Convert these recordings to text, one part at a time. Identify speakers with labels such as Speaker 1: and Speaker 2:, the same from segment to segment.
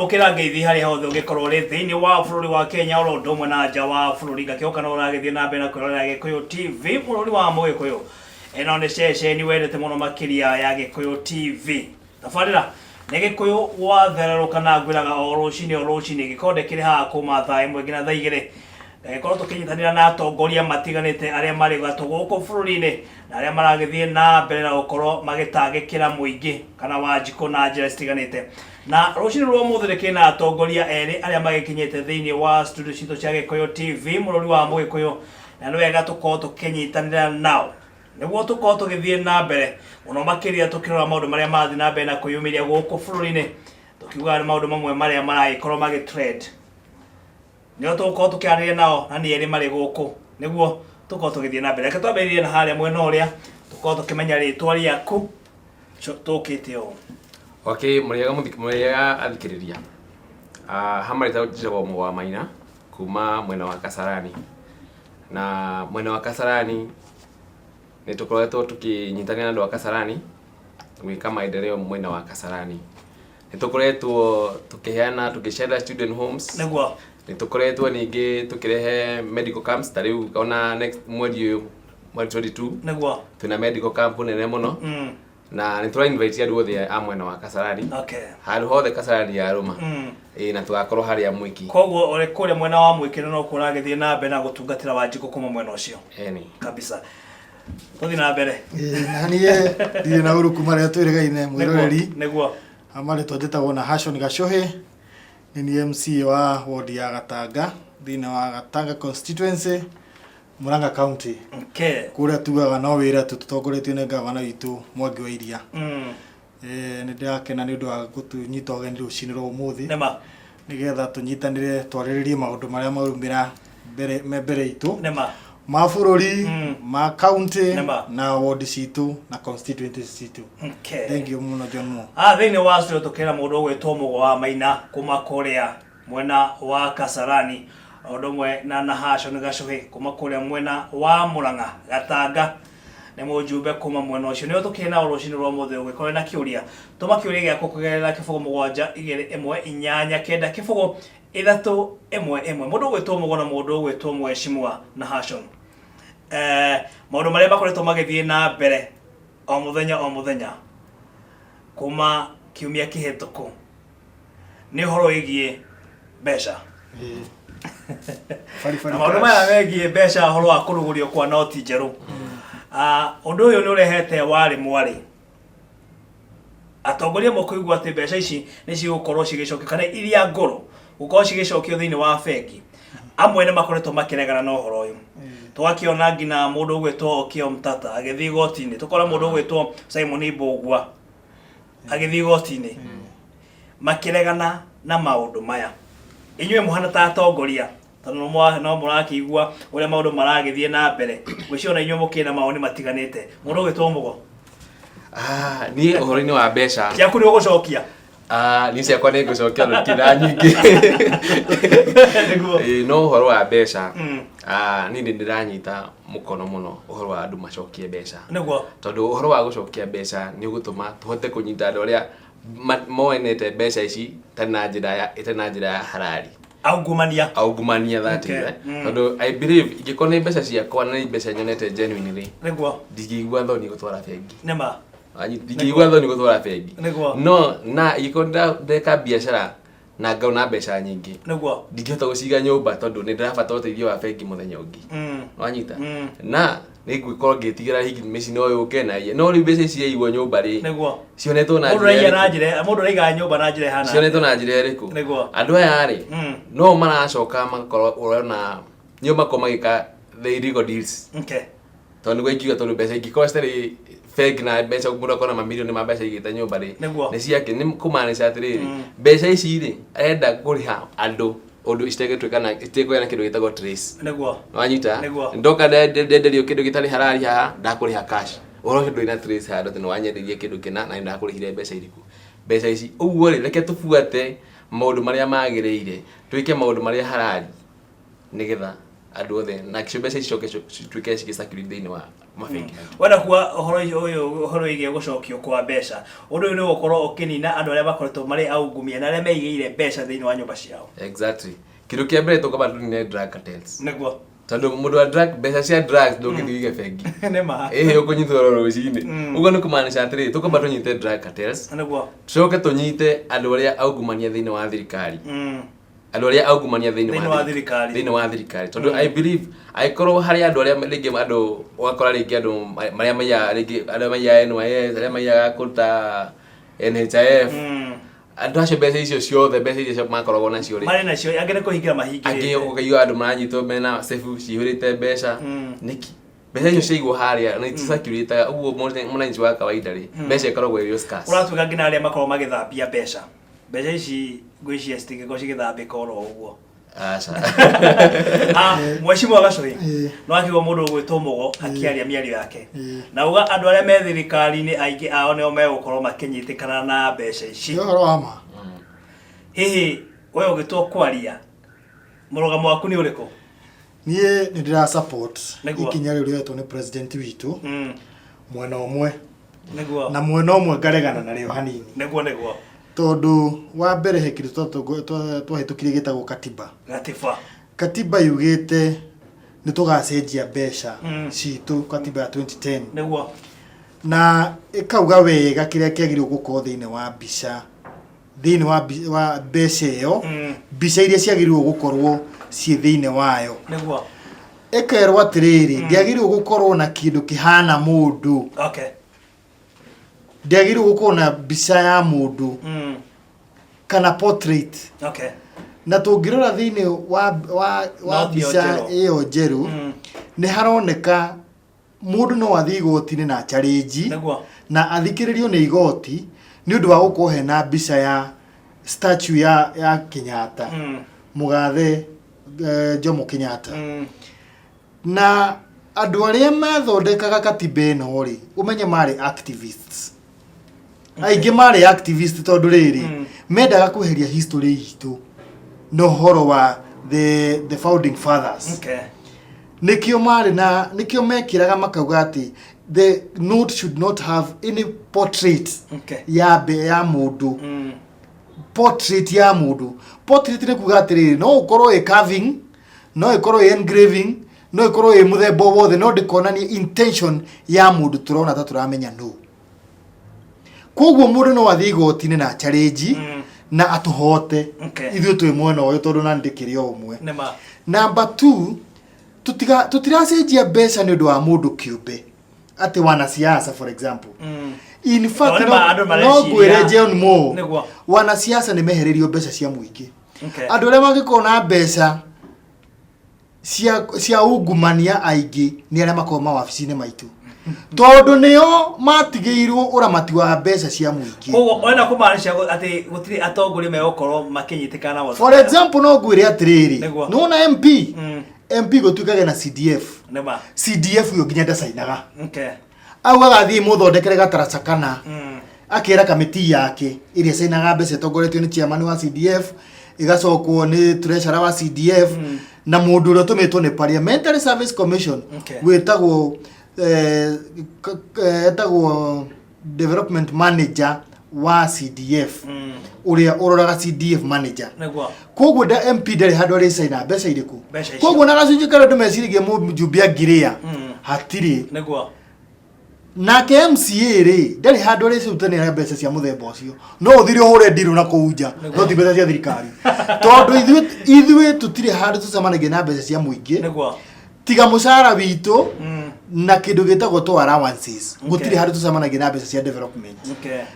Speaker 1: amukira ngeithi hari hothe ungikorwo ri thiini wa bururi wa Kenya oro ndomwe na nja wa bururi gakioka no uragithie na mbere na kwirorera Gikuyu TV bururi wa Mugikuyu eno ni ceceni wendete muno makiria ya Gikuyu TV tabarira ni Gikuyu Gwathereruka na ngwiraga o rucini gikonde kiri ha kuma thaa imwe nginya thaa igiri korwo tukinyitanira na atongoria matiganite aria mari gatũ gũkũ bũrũri-inĩ na aria maragithie na mbere na gukorwo magitangĩkĩra mũingĩ kana wanjikũ na njĩra citiganĩte na rũcinĩ rwa ũmũthĩ kĩna atongoria erĩ aria magĩkinyĩte thĩinĩ wa studio citũ cia Gikuyu TV mũrũri wa Mũgĩkũyũ na nĩ wega tũkorwo tũkĩnyitanĩra nao nĩguo tũkorwo tũgĩthiĩ na mbere mũno makĩria tũkĩrora maũndũ marĩa marathiĩ na mbere na kwĩyumĩria gũkũ bũrũri-inĩ tũkiugaga nĩ maũndũ mamwe marĩa maragĩkorwo magĩtrend nio tuko tukiarĩria nao na nĩ erĩ marĩ gũkũ nĩguo tukorwo tũgĩthiĩ na mbere reke twambĩrĩrie na harĩa mwena ũrĩa tukorwo tũkĩmenya rĩtwa rĩaku tũkĩte ũũ.
Speaker 2: Okay, mũrĩega athikĩrĩria. Hama rĩtagwo Mugo wa Maina kuma mwena wa Kasarani. Na mwena wa Kasarani nĩ tũkoretwo tũkĩnyitanĩra na andũ a Kasarani gwĩka maendeleo mwena wa Kasarani. Nĩ tũkoretwo tukĩshare student homes.
Speaker 1: Nĩguo
Speaker 2: Nĩ tũkoretwo ningĩ tũkĩrehe medical camps ta rĩu ona next mweri 22
Speaker 1: nĩguo
Speaker 2: twĩna medical camp nene mũno na nĩ tũra invite andũ othe a mwena wa Kasarani handũ hothe Kasarani yarũma na tũgakorwo harĩa mwiki
Speaker 1: koguo ũrĩ kũrĩa mwena wa mwiki no kũragĩthiĩ na mbere na gũtungatĩra wanjikũ kuma mwena ũcio kabisa tũthiĩ na mbere
Speaker 3: na niĩ ndirĩ na ũru kuma rĩrĩa twĩrĩgaine mwĩroreri
Speaker 1: nĩguo
Speaker 3: amarĩtwa njĩtagwo Nahashon Gachuhi ni MC wa ward ya Gatanga thĩinĩ wa Gatanga constituency Murang'a county kũrĩa tugaga no wĩra tũtongoretio nĩ gavana witũ Mwangi wa Iria nĩ ndĩrakena nĩ ũndũ wa gũtũnyita ũgeni rũcinĩ rwa ũmũthĩ nĩgetha tũnyitanĩre twarĩrĩrie maũndũ marĩa maumĩra mbere itũ ma bũrũri ma county na ward citũ na constituency citũ. Thank you muno Johnmo.
Speaker 1: Thĩinĩ wa studio tũkĩra mũndũ ũgwĩtwo Mugo wa Maina kuma kũrĩa mwena wa Kasarani o ũndũ ũmwe na Nahashon Gachuhi kuma kũrĩa mwena wa Murang'a Gatanga nĩ Mujumbe kuma mwena ũcio nĩo tũkĩna rũcinĩ rwa ũmũthĩ ũgĩkorwo na kĩũria tũma kĩũria gĩakwo kũgerera kĩbũgũ 729 kĩbũgũ 311 mũndũ ũgwĩtwo Mugo na mũndũ ũgwĩtwo Mheshimiwa Nahashon maũndũ marĩa makoretwo magĩthiĩ na mbere o mũthenya kuma kiumia kĩhĩtũku nĩ ũhoro wĩgiĩ mbeca na maũndũ maya megiĩ mbeca ũhoro wa kũrugũrio kwa noti njerũ ũndũ ũyũ nĩ ũrehete warĩ mwarĩ atongoria mokũigua atĩ mbeca ici nĩ cigũkorwo cigĩcokio kana iria ngũrũ gũkorwo cigĩcokio thĩinĩ wa bengi amwe nĩ makoretwo makĩregana na ũhoro ũyũ twakiona ngina mũndũ ũgwĩtwo Okio Mtata agĩthiĩ igoti-inĩ tũkora mũndũ ũgwĩtwo Simon Ibogwa agĩthiĩ igoti-inĩ makĩregana na maũndũ maya inyuĩ mũhana ta atongoria tondũ no mũrakĩigua ũrĩa maũndũ maragĩthiĩ na mbere gwĩciona inyuĩ mũkĩna maoni matiganĩte mũndũ ũgwĩtwo Mugo
Speaker 2: niĩ ũhoro-inĩ wa mbeca
Speaker 1: ciaku nĩ ũgũcokia
Speaker 2: niĩ ciakwa nĩ ngũcokia rũkina nyingĩ no ũhoro wa mbeca niĩ ndĩranyita mũkono mũno ũhoro wa andũ macokie mbeca tondũ ũhoro wa gũcokia mbeca nĩ ũgũtũma tũhote kũnyita andũ arĩa moenete mbeca ici ĩtarĩ na njĩra ya halali aungumania that is tondũ I believe ingĩkorwo nĩ mbeca ciakwa na nĩ mbeca nyonete genuinely ndingĩigua thoni gũtwara bengi ndingĩigua thoni gũtwara bengi no na ingĩkorwo ndeka biacara na ngauna mbeca nyingĩ ndingĩhota gũciga nyũmba tondũ nĩ ndĩrabatara ũteithio wa bengi mũthenya ũngĩ wanyita na nĩ ngũkorwo ngĩtigĩra hihi mĩciĩ no yũke na iye no rĩu mbeca ici yaigwo nyũmba rĩ cionetwo na
Speaker 1: mũndũ raiga nyũmba na njĩra hana
Speaker 2: cionetwo na njĩra ĩrĩkũ andũ aya rĩ no maracoka magakorwo ũrona nyũmba ko magĩka the illegal deals tondũ gũikiuga tondũ mbeca ingĩkorwo citarĩ bengi na mbeca mũndũ akona mamirioni ma mbeca igĩte nyũmba rĩ nĩ ciake nĩ kũmaanisha atĩrĩrĩ mbeca ici rĩ arenda kũrĩha andũ ũndũ citegũtuĩka na citegũya kĩndũ gĩtagwo trace wanyita ndoka ndenderio kĩndũ gĩtarĩ halali haha ndakũrĩha cash ũhoro kĩndũ ina trace handũ tene wanyenderia kĩndũ kĩna na ndakũrĩhire mbeca irĩkũ mbeca ici ũguo rĩ reke tũbuate maũndũ marĩa magĩrĩire twĩke maũndũ marĩa halali nĩgetha andu othe na mbeca icio cituike cigĩcakĩrio thĩinĩ wa mabengi.
Speaker 1: Wenda kuwa ũhoro wĩgiĩ gũcokio kwa mbeca, ũndũ ũyũ nĩ gũkorwo ũkĩnina andũ arĩa makoretwo marĩ aungumania na arĩa meigĩire mbeca thĩinĩ wa nyũmba ciao.
Speaker 2: Exactly. Kĩndũ kĩa mbere tũkamba tũnine drug cartels.
Speaker 1: Nĩguo.
Speaker 2: Tondũ mũndũ wa drug mbeca cia drugs ndũngĩthiĩ ũige bengi.
Speaker 1: Nĩ ma.
Speaker 2: Ũkũnyitwo rũcinĩ. Ũguo nĩ kũmaanisha atĩrĩrĩ, tũkamba tũnyite drug cartels.
Speaker 1: Nĩguo.
Speaker 2: Tũcoke tũnyite andũ arĩa aungumania thĩinĩ wa thirikari. Andũ arĩa aungumania thĩinĩ wa thirikari. Tondũ I believe aikorwo harĩ andũ arĩa rĩngĩ andũ ũgakora rĩngĩ andũ marĩa maiya rĩngĩ arĩa maiya NYS arĩa maiyaga kũruta NHIF. Andũ acio mbeca icio ciothe mbeca icio makoragwo nacio rĩ
Speaker 1: marĩ nacio angĩ nĩ kũhingira mahingĩrĩte
Speaker 2: angĩ ũkaigua andũ maranyitwo mena sefu cihũrĩte mbeca nĩki mbeca icio ciaigwo harĩa na itisakĩrĩte ũguo mwananchi wa kawaida rĩ mbeca ikoragwo ĩrĩ scarce.
Speaker 1: Ũratuĩka nginya arĩa makoragwo magĩthambia mbeca ici ngwĩciria citingĩkorwo cigĩthambĩka oro ũguo.
Speaker 2: Aca.
Speaker 1: Mheshimiwa Gachuhi no akigwo mũndũ gwĩtwo Mugo akĩaria mĩario yake na uga andũ arĩa me thirikari-inĩ aingĩ ao nĩo megũkorwo makĩnyitĩkana na mbeca ici.
Speaker 3: Ũhoro wa ma.
Speaker 1: Hihi wewe ũgĩtwo kwaria mũrũgamo waku nĩ ũrĩkũ?
Speaker 3: Niĩ nĩ ndĩra support ikinya rĩu rĩetwo nĩ president witũ mwena ũmwe na mwena ũmwe ngaregana narĩo hanini.
Speaker 1: Nĩguo
Speaker 3: Tondu wa mbere he kĩndũ twahĩtũkire gĩtagwo katiba yugĩte nĩ tũgacenjia mbeca citũ katiba ya 2010
Speaker 1: nĩguo
Speaker 3: na ĩkauga wega kĩrĩa kĩagĩrĩirwo gũkorwo thĩinĩ wa mbeca ĩyo mbica iria ciagĩrĩirwo gũkorwo ciĩ thĩinĩ wayo
Speaker 1: nĩguo
Speaker 3: ĩkerwo atĩrĩrĩ ndĩagĩrĩirwo gũkorwo na kĩndũ kĩhana mũndũ.
Speaker 1: Okay.
Speaker 3: Ndĩagĩrĩirwo gũkorwo na mbica ya mũndũ kana portrait.
Speaker 1: Okay.
Speaker 3: Na tũngĩrora thĩinĩ wa mbica ĩyo njerũ nĩ haroneka mũndũ no athiĩ igoti-inĩ na challenge na athikĩrĩrio nĩ igoti nĩ ũndũ wa gũkorwo hena mbica ya statue ya Kenyatta Mũgathe Jomo Kenyatta. Na andũ arĩa mathondekaga katiba ĩno rĩ ũmenye marĩ activists. Aingĩ marĩ activist tondũ rĩrĩ mendaga kweheria history itũ no horo wa the founding fathers.
Speaker 1: Okay.
Speaker 3: Nikio mekiraga makauga atĩ the note should not have any portrait ya mũndũ. Portrait ya mũndũ. Portrait nĩ kuga atĩrĩrĩ no ũkorwo carving no ũkorwo engraving no ũkorwo mũthemba wothe no ndĩkonanie intention ya mũndũ tũrona ta tũramenya no. Koguo mũndũ no athiĩ igoti-inĩ na challenge na atũhote ithuĩ twĩ mwena ũyũ tondũ na ndĩkĩrĩ o ũmwe. Number 2 tutiracenjia mbeca nĩ ũndũ wa mũndũ kĩũmbe atĩ wanasiasa for example. In fact no ngwĩre Johnmo wanasiasa nĩ mehererio mbeca cia mũingĩ. Andũ arĩa mangĩkorwo na mbeca cia ungumania aingĩ nĩ arĩa makorwo mawabici-inĩ maitũ. Tondu nĩo matigĩirwo ũramati wa mbeca cia mũingĩ.
Speaker 1: Koguo wenda kũmaanisha atĩ gũtirĩ atongoria megũkorwo makĩnyitĩkana wothe.
Speaker 3: For example no ngwĩre atĩrĩrĩ nona MP gũtuĩkaga na CDF yo nginya ndacainaga. Au agathiĩ mũthondekere gataraca kana akĩra kamĩtĩ yake iria cainaga mbeca tongoretio nĩ chairman wa CDF igacokwo nĩ treasurer wa CDF na mũndũ ũrĩa tũmĩtwo nĩ Parliamentary Service Commission wĩtagwo etagwo development manager wa CDF uria uroraga CDF manager. Koguo da MP ndari handũ arĩ caina mbeca irĩkũ. Koguo na gacunjĩ karĩa andũ mecirigie Mujumbe angiria hatirĩ. Nake MCA rĩ ndari handũ arĩ cutanĩra mbeca cia mũthemba ũcio no ũthire ũhũre ndiru na kũunja no ti mbeca cia thirikari tondũ ithuĩ tutirĩ handũ tũcemanagia na mbeca cia mũingĩ tiga mũcara witũ na kĩndũ gĩtagwo to allowances gũtirĩ handũ tũcemanagia na mbeca cia development.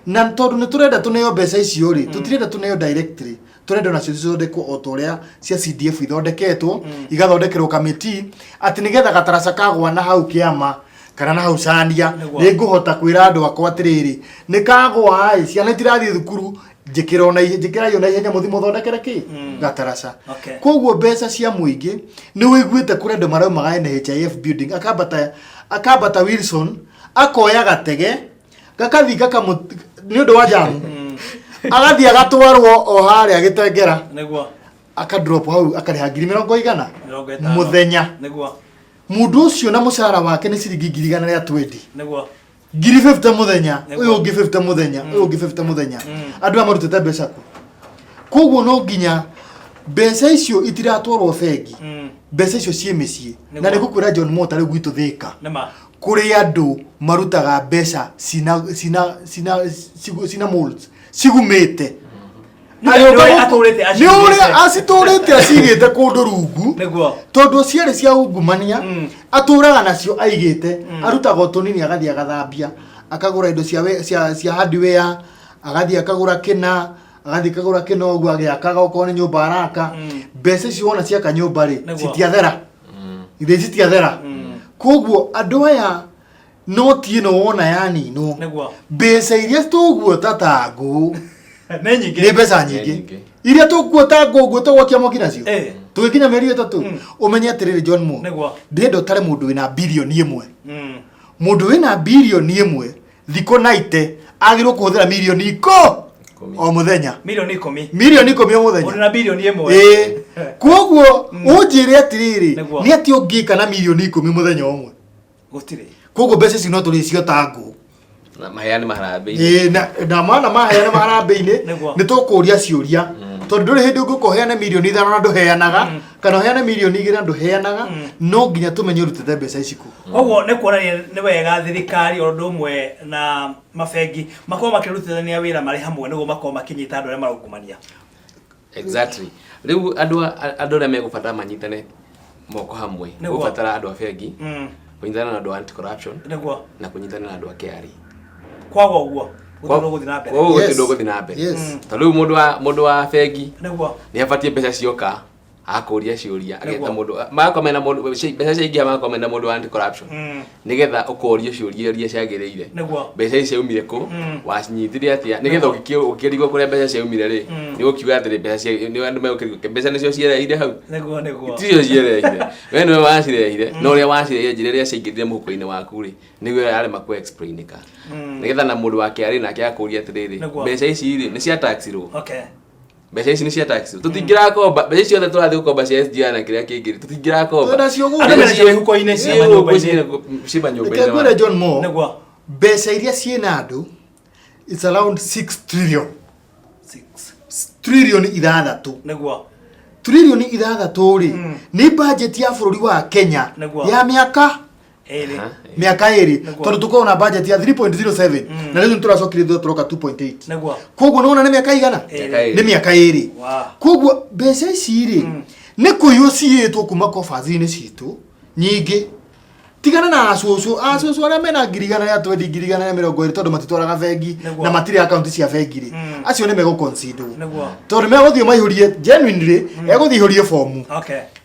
Speaker 3: Na tondũ nĩ tũrenda tũneo mbeca icio rĩ tũtirenda tũneo directly tũrenda nacio cithondekwo o torĩa cia CDF ithondeketwo igathondekerwo kamĩtĩ atĩ nĩgetha gataraca kagwa na hau kĩama kana na hau cania nĩ ngũhota kwĩra andũ akwa atĩrĩrĩ nĩ kagwa ciana itirathiĩ thukuru njĩkĩra yo na ihenya mũthimo thondekere kĩ gataraca. Koguo mbeca cia mũingĩ nĩ wĩiguĩte kũrĩ andũ maraumaga NHIF building akambata Wilson akoya gatege gakathi nĩ ũndũ wa jamu agathi agatwarwo o harĩa Gĩtengera aka drop hau akariha 100 muthenya
Speaker 1: niguo
Speaker 3: mundu ucio na mushara wake ni ciringi 120
Speaker 1: niguo
Speaker 3: 50 muthenya uyu ungi 50 muthenya uyu ungi 50 muthenya andu amarutete mbeca ku koguo no nginya mbeca icio itiratwarwo bengi mbeca icio cie micii na ni gukwira John Mota riu gwitu thika kuri andu marutaga mbeca sina molds sigumete ni uria aciturite acigite kundu rungu tondu ciari cia ungumania aturaga nacio aigite arutaga utunini agathia agathambia akagura indo cia hardware agathia akagura kina agathia akagura kina ogu agiakaga okone nyumba araka mbeca icio wona cia kanyumba ri citiathera ithe citiathera koguo andu aya no tieno wona yani no mbeca iria tuguo tatangu ni mbeca nyingi iria tuguo tangu to kiamo kinacio tugikinya meri 3 umenye atiriri John Mo ndendo tare mundu wina bilioni 1 mundu wina bilioni 1 thiko naite agirwo kuhuthira milioni 10 o muthenya
Speaker 1: milioni 10
Speaker 3: o muthenya
Speaker 1: uri na bilioni 1
Speaker 3: koguo unjire atiriri ni ati ungika na milioni 10 muthenya umwe
Speaker 1: gutire
Speaker 3: koguo mbeca ici no turicio tangu
Speaker 2: na mahayani maharambe
Speaker 3: na mana mahayani maharambe ni tukuria ciuria tondu nduri hindi ungukoheana milioni 5 na nduheanaga kana heana milioni 2 na nduheanaga no nginya tumenye urutete mbeca ici ku
Speaker 1: koguo ni kuonania ni wega thirikari o ndu umwe na mabengi makorwo makirutithania wira mari hamwe niguo makorwo makinyita andu aria marungumania
Speaker 2: exactly riu andu aria megubata manyitane moko hamwe gubatara andu a bengi kunyitana na andu anti corruption na kunyitana na andu a KRA
Speaker 1: kwago uguo utongoria na mbere
Speaker 2: utongoria na mbere tondu mundu wa bengi ni abatie mbeca cioka akuria ciuria agetha mundu makomena mundu mbeca ciingia makomena mundu anti corruption nigetha ukuria ciuria iria ciagiriire mbeca icio umire ku wacinyitire atia nigetha ukirigwo kuria mbeca cia umire ri ni gukiuga atiri mbeca cia ni andu megukirigwo mbeca nicio ciereire hau ticio ciereire we niwe wacirehire no uria wacirehire njire iria ciingirire muhuko-ini waku ri niguo arema ku explainika nigetha na mundu wake ari nake akuria atiriri mbeca ici ri ni cia tax ro mbeca ici ni cia tax tutingira komba mbeca icio turathi gukomba cia SGR na kiria kingiri tutingira komba
Speaker 3: na cio
Speaker 1: huko-ini cia
Speaker 2: nyumba-ini
Speaker 3: kwa John Mo mbeca iria ciena andu it's around 6 trillion 6 trillion ithathatu trillion ithathatu ri ni budget ya bururi wa Kenya ya miaka eri tondu tuko na budget ya 3.07 na riu turacokire turoka 2.8 koguo nona ni miaka igana ni miaka eri koguo mbeca ici ri ni kuyu ciitwo kuma kofazi-ini citu nyingi tigana na acucu aria mena ngirigana ya 20 tondu matitwaraga bengi na matire account cia bengi ri acio ni mego consider tondu meguthie maihurie genuinely eguthie ihurie form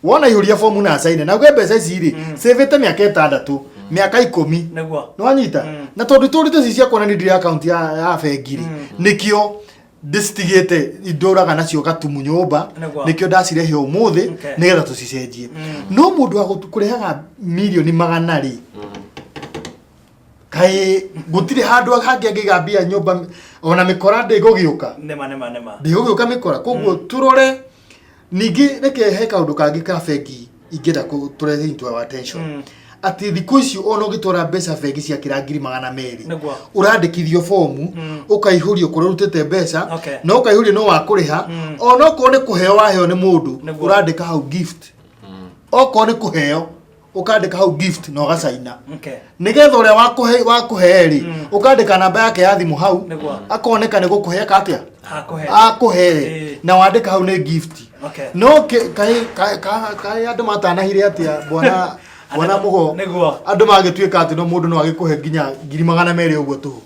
Speaker 3: wona ihuria form na sign na gwe mbeca ici ri savete miaka 6 miaka 10 no anyita na tondu turite cicia kuona ni dire account ya bengi ri nikio distigete idoraga nacio gatumu nyumba nikio ndacirehe umuthi nigetha tucicenjie no mundu wa kurehaga milioni 100 ri kai gutire handu hangi angigambia nyumba ona mikora ndigugiuka
Speaker 1: nema
Speaker 3: ndigugiuka mikora koguo turore ningi reke he kaundu kangi ka bengi ingenda kuturehe into our attention ati thiku icio ono gitwara mbeca bengi cia kirangiri 200 urandikithio fomu ukaihurio kurutete mbeca no ukaihurio no wakuriha ono ko ni kuheo waheo ni mundu urandika hau gift oko ni kuheo ukandika hau gift no gacaina nigetha uria wakuheri ukandika namba yake ya thimu hau akoneka ni gukuhe katia akuhe na wandika hau ni gift no kai andu matanahire atia bwana Mugo andu magituika ati no mundu no agikuhe nginya 200 uguo tu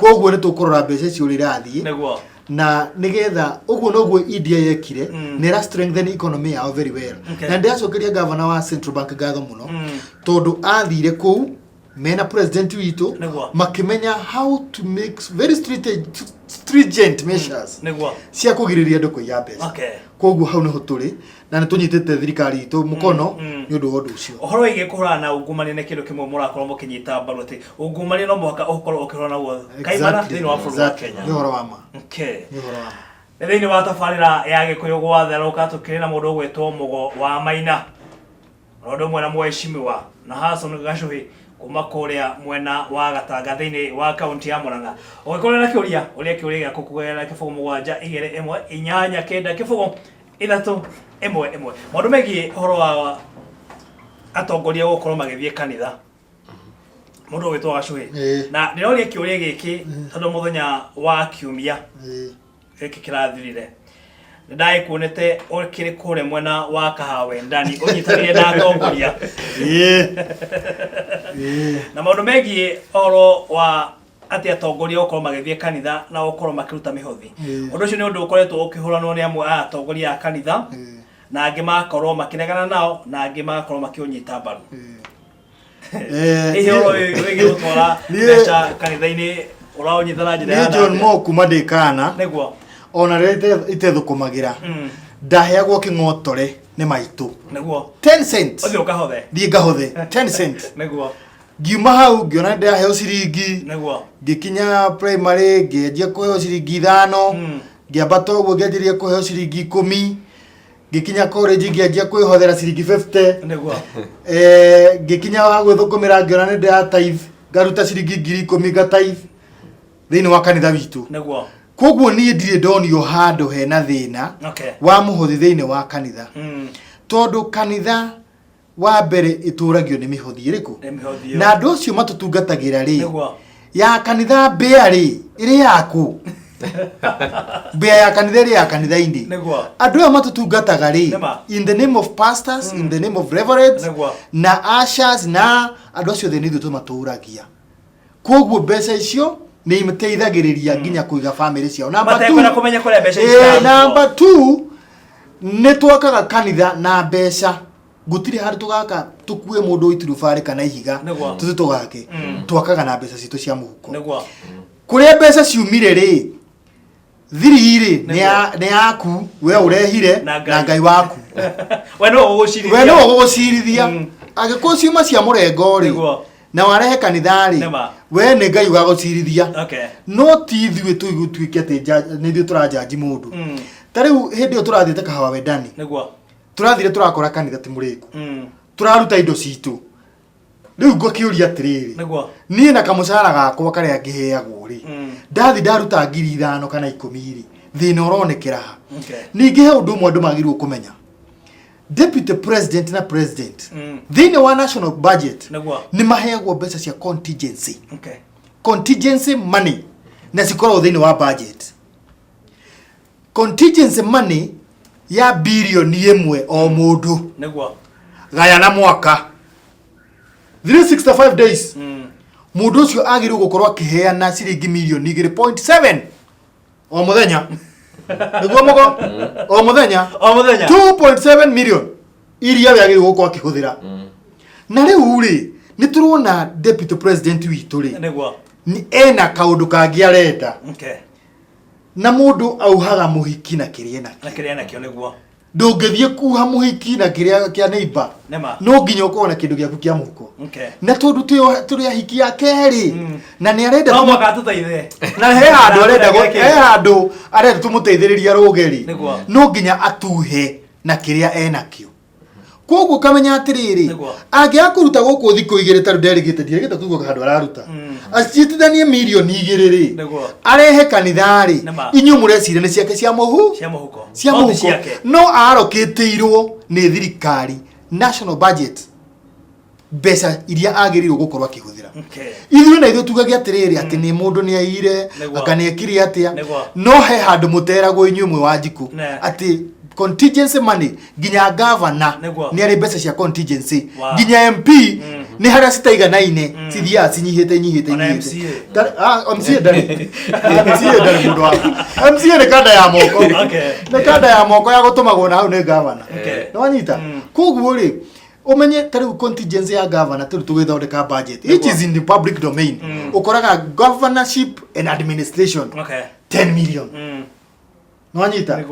Speaker 3: koguo ni tukurora mbeca icio rirathie na nigetha uguo noguo India yekire ni ra strengthen economy yao very well na ndiacokeria governor wa Central Bank gatho muno tondu athire ku mena president witu makimenya how to make very stringent measures cia kugiriria andu kuiya mbeca koguo hau niho turi na ni tunyitete thirikari itu mukono ni undu wondu ucio
Speaker 1: ohoro ige kuhura na ungumani ne kindu kimwe murakorwo mukinyita mbaru ati ungumani no muhaka ukorwo ukirona guo kaimana thini wa bũrũri wa Kenya
Speaker 3: ni horo wa ma
Speaker 1: ni horo wa Thĩinĩ wa tabarĩra ya Gikuyu Gwathereruka tukĩrĩ na mũndũ ũgwĩtwo Mugo wa Maina. Ũndũ ũmwe na Mheshimiwa Nahashon Gachuhi kuma kũrĩa mwena wa Gatanga thĩinĩ wa kaunti ya Murang'a. Ũgĩkorwo na kĩũria ũrĩa kĩũria gĩaku kũgerera kĩbũgũ 7-2-8-9-3-1. Maũndũ megiĩ ũhoro wa atongoria gũkorwo magĩthiĩ kanitha. Mũndũ ũgwĩtwo Gachuhi. Na ndĩroria kĩũria gĩkĩ tondũ mũthenya wa Kiumia gĩkĩ kĩrathirire. Ndaikuonete okire kure mwena wa Kahawe ndani unyitanire na atongoria. Na maũndũ megiĩ oro wa ati atongoria okorwo magĩthiĩ kanitha na okorwo makiruta mihothi. Ũndũ ũcio nĩ ũndũ ũkoretwo ũkĩhũranwo nĩ amwe a atongoria a kanitha na angĩ makorwo makĩregana nao na angĩ makorwo makĩũnyita mbaru. Ihoro wĩgiĩ gũtwara mbeca kanitha-inĩ ũraũnyitana njĩra ya
Speaker 3: Johnmo kuma ndĩkana
Speaker 1: nĩguo
Speaker 3: ona rĩrĩa itethũkũmagĩra ndaheagwo kĩng'otore nĩ maitũ
Speaker 1: nĩguo
Speaker 3: 10 cents
Speaker 1: ũthiĩ ũkahothe
Speaker 3: thiĩ ngahothe 10 cents
Speaker 1: nĩguo
Speaker 3: ngiuma hau ngĩona ndaheo ciringi
Speaker 1: nĩguo
Speaker 3: ngĩkinya primary ngĩanjia kũheo ciringi 5 ngĩambata ũguo ngĩanjĩrĩria kũheo ciringi 10 ngĩkinya college ngĩanjia kwĩhothera ciringi 50
Speaker 1: nĩguo
Speaker 3: ngĩkinya wa gwĩthũkũmĩra ngĩona nĩ ndĩa tithe ngaruta ciringi 10,000 nga tithe thĩinĩ wa kanitha witũ
Speaker 1: nĩguo
Speaker 3: koguo niĩ ndirĩ ndonio handũ hena thĩna wa mũhothi thĩinĩ wa kanitha tondũ kanitha wa mbere itũragio nĩ mĩhothi ĩrĩkũ na andũ acio matũtungatagĩra rĩ ya kanitha mbĩa rĩ ĩrĩ yaku mbĩa ya kanitha ĩrĩ ya kanitha-inĩ andũ aya matũtungataga rĩ in the name of pastors in the name of reverends na ushers na andũ acio thĩ nĩ ithuĩ tũmatũragia koguo mbeca icio nĩ imeteithagĩrĩria nginya kũiga family ciao. Number 2 nĩ twakaga kanitha na mbeca gũtirĩ harĩ tũgaka tũkue mũndũ itirubarĩ kana ihiga tũtũ tũgake twakaga na mbeca citũ cia mũhuko kũrĩa mbeca ciumire rĩ thiri nĩ yaku we ũrehire na Ngai waku
Speaker 1: we no
Speaker 3: ũgũcirithia angĩkorwo ciuma cia mũrengo rĩ na warehe kanitha rĩ we nĩ Ngai wagũcirithia no ti ithuĩ tũtuĩke atĩ nĩ ithuĩ tũranjanji mũndũ ta rĩu hĩndĩ ĩyo tũrathiĩte Kahawa Wendani tũrathire tũrakora kanitha ti mũrĩku tũraruta indo citũ rĩu ngũkĩũria atĩrĩrĩ niĩ na kamũcara gakwa karĩa ngĩheagwo rĩ ndathi ndaruta 5,000 kana 10 rĩ thĩna ũronekera ha ningĩ he ũndũ ũmwe andũ magĩrĩirwo kũmenya deputy president na president thĩinĩ wa national budget nĩ maheagwo mbeca cia contingency contingency money na cikoragwo thĩinĩ wa budget contingency money ya bilioni 1 o mũndũ gaya na mwaka 365 days mũndũ ũcio agĩrĩirwo gũkorwo akĩheana ciringi milioni 2.7 o mũthenya nĩguo Mugo o mũthenya 2.7 million iria wagĩrĩirwo gũkorwo akĩhũthĩra na rĩu rĩ nĩ tũrona deputy president witũ rĩ ni ena kaũndũ kangĩ arenda na mũndũ auhaga mũhiki na kĩrĩa nakĩo nĩguo ndũngĩthiĩ kuha mũhiki na kĩrĩa kĩa neighbor no nginya ũkorwo na kĩndũ gĩaku kĩa mũhuko na tondũ tũrĩ ahiki ya kerĩ na nĩ arenda
Speaker 1: no mwaka tũteithie
Speaker 3: na he handũ arenda tũmũteithĩrĩria rũgeri no nginya atuhe na kĩrĩa enakĩo koguo kamenya atĩrĩrĩ angĩaga kũruta gũkũ thikũ 2 tarũ nderĩgĩte tugo handũ araruta acitithanie milioni 2 rĩ arehe kanitha rĩ inyuĩ mũreciria nĩ ciake cia mũhuko no arokĩtĩirwo nĩ thirikari national budget mbeca iria agĩrĩirwo gũkorwo akĩhũthĩra ithuĩ na ithuĩ tugage atĩrĩrĩ atĩ nĩ mũndũ nĩ aire akanekire atĩa no he handũ mũteragwo inyuĩ mwe wa Njiku atĩ contingency money nginya governor nĩ arĩ mbeca cia contingency nginya MP nĩ harĩa citaiganaine cithiaga cinyihĩte MCA ndari mũndũ wa MCA nĩ kanda ya moko nĩ kanda ya moko ya gũtũmagwo na hau nĩ governor nĩ wanyita koguo rĩ umenye tariu contingency ya governor tũrĩ tũgĩthondeka budget which is in the public domain ũkoraga governorship and administration 10 million Nwanyita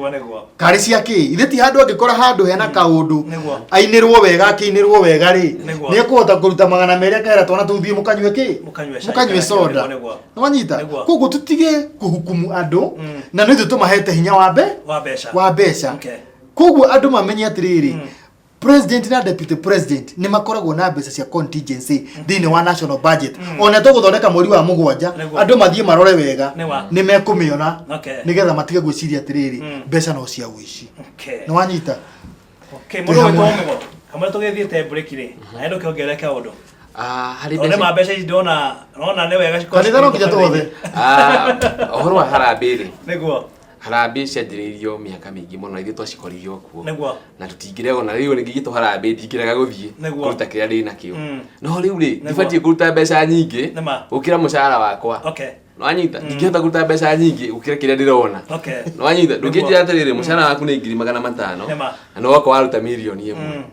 Speaker 3: kari ciake ithe ti handu angikora handu hena kaundu ainirwo wega kinirwo wega ri ni ekuhota kuruta 200 akaira twana tuthie mukanywe soda nwanyita koguo tutige kuhukumu andu na nithu tumahete hinya wa mbeca koguo andu mamenye atiriri president na deputy president ni makoragwo na mbeca cia contingency thini wa national budget ona tuguthondeka mweri wa mugwanja andu mathie marore wega ni mekumiona nigetha matige gwiciria atiriri mbeca no cia wici ni wanyita
Speaker 1: mundu wetwo Mugo kamwe tugithiete break ri na endo kiongereka undu hari mbeca ona mbeca ndona ni wega ciko
Speaker 3: kanitha no kinya tuothe
Speaker 2: ohoro wa harambe ri
Speaker 1: niguo
Speaker 2: harambe cianjiriirio miaka mingi muno ithu twacikoririo kuo na tutingirego na riu ningi gitu harambe ndingiraga guthie kuruta kiria ndi nakio no riu ri ndibatie kuruta mbeca nyingi ukira mushahara wakwa no anyita ndingihota kuruta mbeca nyingi ukira kiria ndirona no anyita ndungijira atiriri mushahara waku ni 500 na no wako waruta milioni imwe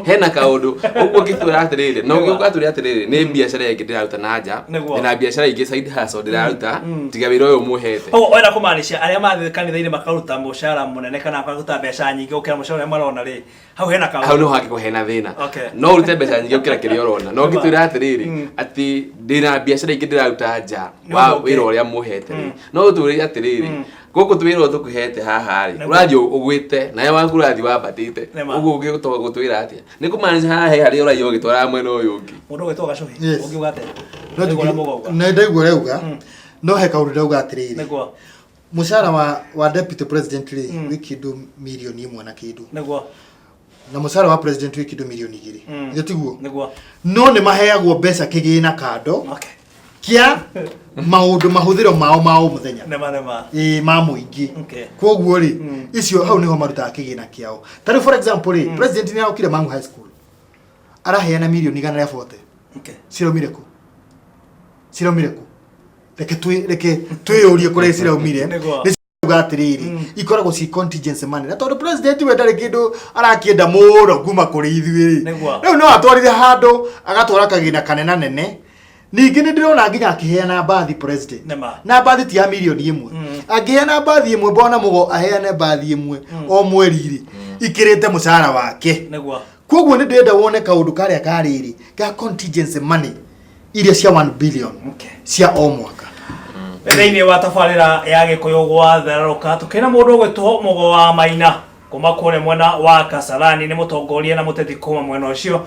Speaker 2: hena kaundu uguo ngitwira atiriri no ngiuka aturi atiriri ni biashara ingi ndiraruta na nja na biashara ingi side hustle ndiraruta tiga wira uyu muhete
Speaker 1: oira kumaanisha aria mathi kanitha-ini makaruta mushahara munene kana makaruta mbeca nyingi ukira mushahara marona ri hau hena kaundu
Speaker 2: hau no hakiko hena thina no urute mbeca nyingi ukira kiria urona no ngitwira atiriri ati ndina biashara ingi ndiraruta nja wa wira uria muhete no uturi atiriri guku twira tukuhete haha ri urathi ugwite naye waku urathi wambatite ugu ugitoka gutwira atia ni kumaanisha haha hari urathi ugitwara mwena uyu ungi
Speaker 1: mundu wetwo Gachuhi ungiuga ate
Speaker 3: na ndaigua reuga no he kaundu ndauga atiriri mushahara wa deputy president ri wikindu milioni 1 na kindu na mushahara wa president wikindu milioni 2 ngetiguo no ni maheagwo mbeca kigina kando kia maundu mahuthiro mao muthenya ma muingi koguo ri icio hau niho marutaga kigina kiao tari for example ri president ni aukire Mangu high school araheana milioni 140 ciromire ku reke twiyurie kure ciromire ni gatiriri ikoragwo ci contingency money na tondu president we ndari kindu arakienda muro kuma kuri ithuiri riu no atwarire handu agatwara kagina kanena nene ningi ni ndirona nginya akiheana bathi president na bathi ti ya milioni 1 angiheana bathi 1 bona Mugo aheane bathi 1 o mweri ri ikirite mushahara wake koguo ni ndenda wone kaundu karia kariri ka contingency money iria cia 1 billion cia o mwaka
Speaker 1: thini wa tabarira ya Gikuyu Gwathereruka tukina mundu gwitwo Mugo wa Maina kuma kure mwena wa Kasarani ni mutongoria na muteti kuma mwena ucio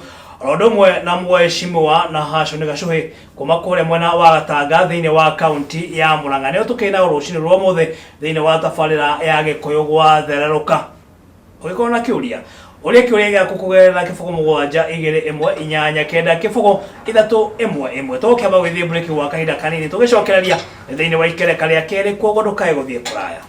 Speaker 1: Rodumwe na Muheshimiwa Nahashon Gachuhi kuma kure mwena wa Gatanga thini wa county ya Murang'a ni tukina rucini rwa muthe thini wa tabarira ya Gikuyu Gwathereruka ugikora na kiuria uria kiuria gya kukugerera kifugo 7-2-1-8-9 kifugo 3-1-1 tokia ba withie break wa kahinda kanini tugicokereria thini wa ikere karia keri kwogo ndukae guthie kuraya.